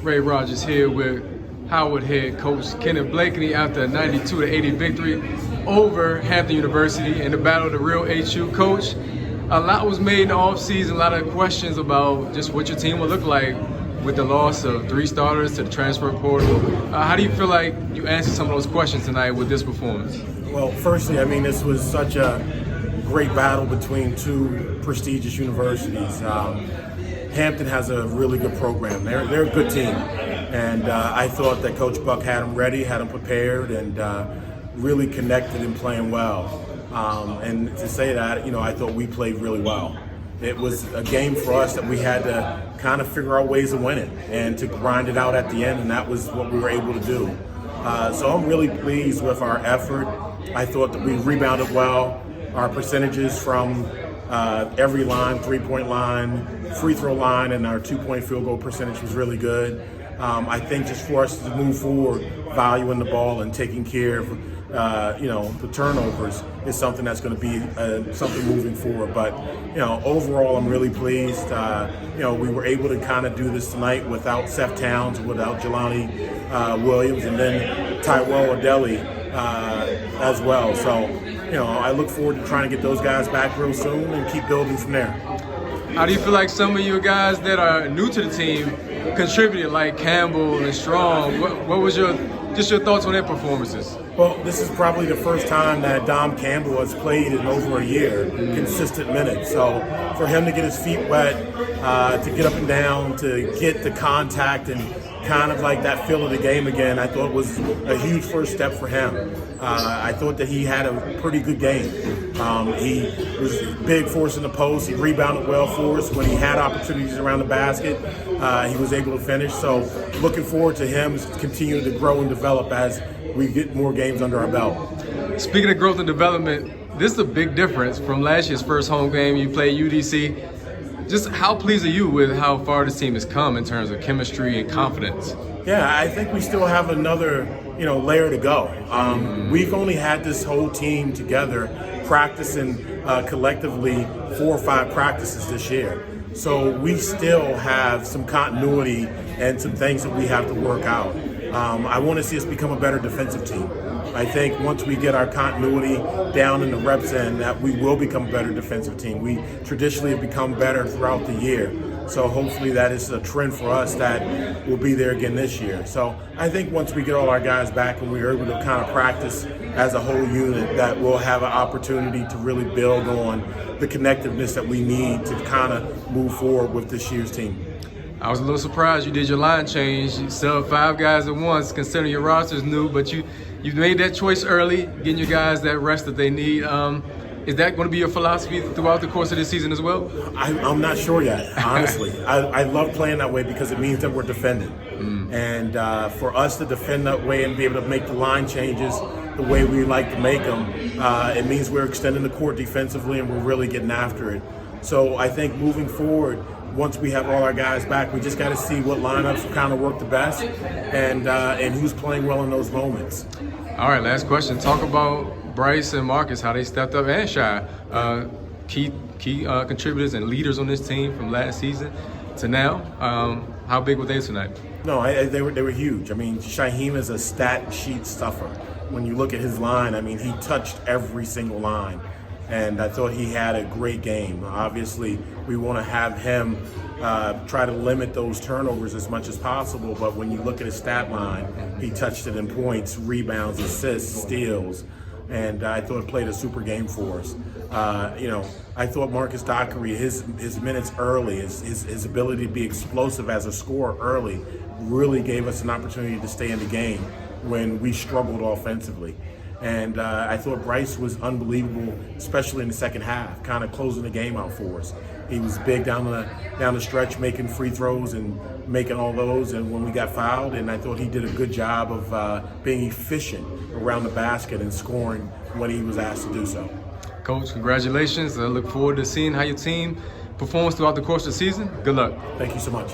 Ray Rogers here with Howard head coach Kenneth Blakeney after a 92-80 victory over Hampton University in the battle of the real HU. Coach, a lot was made in the offseason, a lot of questions about just what your team would look like with the loss of 3 starters to the transfer portal. How do you feel like you answered some of those questions tonight with this performance? Well, firstly, I mean, this was such a great battle between 2 prestigious universities. Hampton has a really good program. They're a good team. And I thought that Coach Buck had them ready, had them prepared, and really connected and playing well. And to say that, I thought we played really well. It was a game for us that we had to kind of figure out ways of winning and to grind it out at the end, and that was what we were able to do. So I'm really pleased with our effort. I thought that we rebounded well. Our percentages from every line, 3-point line, free throw line, and our 2-point field goal percentage was really good. I think just for us to move forward, valuing the ball and taking care of the turnovers is something that's going to be something moving forward. But overall, I'm really pleased. We were able to kind of do this tonight without Seth Towns, without Jelani Williams, and then Tyrell Adeli as well. So I look forward to trying to get those guys back real soon and keep building from there. How do you feel like some of you guys that are new to the team contributed, like Campbell and Strong? What was your thoughts on their performances? Well, this is probably the first time that Dom Campbell has played in over a year, consistent minutes. So for him to get his feet wet, to get up and down, to get the contact and kind of like that feel of the game again, I thought was a huge first step for him. I thought that he had a pretty good game. He was big for us in the post. He rebounded well for us. When he had opportunities around the basket, he was able to finish. So looking forward to him continuing to grow and develop as we get more games under our belt. Speaking of growth and development, this is a big difference from last year's first home game. You played UDC. Just how pleased are you with how far this team has come in terms of chemistry and confidence? Yeah, I think we still have another layer to go. We've only had this whole team together practicing collectively 4 or 5 practices this year. So we still have some continuity and some things that we have to work out. I want to see us become a better defensive team. I think once we get our continuity down in the reps in, that we will become a better defensive team. We traditionally have become better throughout the year. So hopefully that is a trend for us that will be there again this year. So I think once we get all our guys back and we're able to kind of practice as a whole unit, that we'll have an opportunity to really build on the connectiveness that we need to kind of move forward with this year's team. I was a little surprised you did your line change. You subbed 5 guys at once, considering your roster's new, but you made that choice early, getting your guys that rest that they need. Is that going to be your philosophy throughout the course of this season as well? I'm not sure yet, honestly. I love playing that way because it means that we're defending. And for us to defend that way and be able to make the line changes the way we like to make them, it means we're extending the court defensively and we're really getting after it. So I think moving forward, once we have all our guys back, we just got to see what lineups kind of work the best and who's playing well in those moments. All right, last question. Talk about Bryce and Marcus, how they stepped up, and Shy, key contributors and leaders on this team from last season to now. How big were they tonight? No, they were huge. I mean, Shaheem is a stat sheet stuffer. When you look at his line, I mean, he touched every single line. And I thought he had a great game. Obviously, we want to have him try to limit those turnovers as much as possible. But when you look at his stat line, he touched it in points, rebounds, assists, steals. And I thought he played a super game for us. I thought Marcus Dockery, his minutes early, his ability to be explosive as a scorer early really gave us an opportunity to stay in the game when we struggled offensively. And I thought Bryce was unbelievable, especially in the second half, kind of closing the game out for us. He was big down the stretch, making free throws and making all those. And when we got fouled, and I thought he did a good job of being efficient around the basket and scoring when he was asked to do so. Coach, congratulations. I look forward to seeing how your team performs throughout the course of the season. Good luck. Thank you so much.